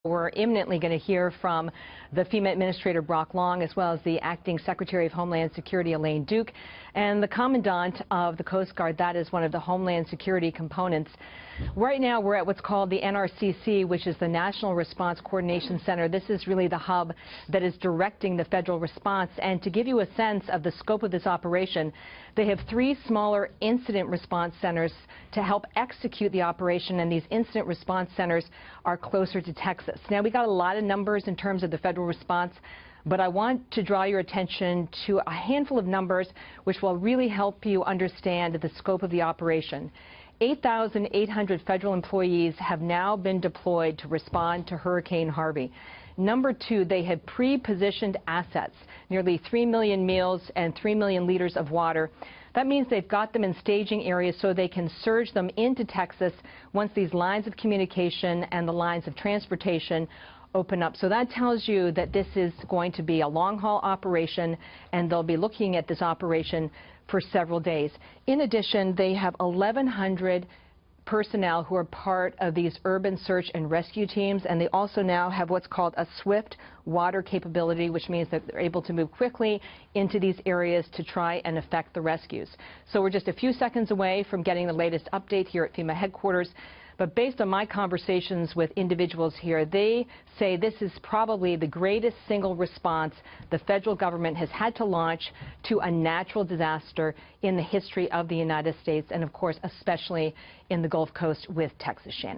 We're imminently going to hear from the FEMA Administrator Brock Long, as well as the Acting Secretary of Homeland Security Elaine Duke, and the Commandant of the Coast Guard. That is one of the Homeland Security components. Right now we're at what's called the NRCC, which is the National Response Coordination Center. This is really the hub that is directing the federal response. And to give you a sense of the scope of this operation, they have 3 smaller incident response centers to help execute the operation, and these incident response centers are closer to Texas. Now, we got a lot of numbers in terms of the federal response, but I want to draw your attention to a handful of numbers which will really help you understand the scope of the operation. 8,800 federal employees have now been deployed to respond to Hurricane Harvey. Number 2, they have pre-positioned assets, nearly 3 million meals and 3 million liters of water. That means they've got them in staging areas so they can surge them into Texas once these lines of communication and the lines of transportation open up. So that tells you that this is going to be a long-haul operation, and they'll be looking at this operation for several days. In addition, they have 1,100 personnel who are part of these urban search and rescue teams, and they also now have what's called a swift water capability, which means that they're able to move quickly into these areas to try and effect the rescues. So we're just a few seconds away from getting the latest update here at FEMA headquarters. But based on my conversations with individuals here, they say this is probably the greatest single response the federal government has had to launch to a natural disaster in the history of the United States, and of course, especially in the Gulf Coast with Texas. Shannon.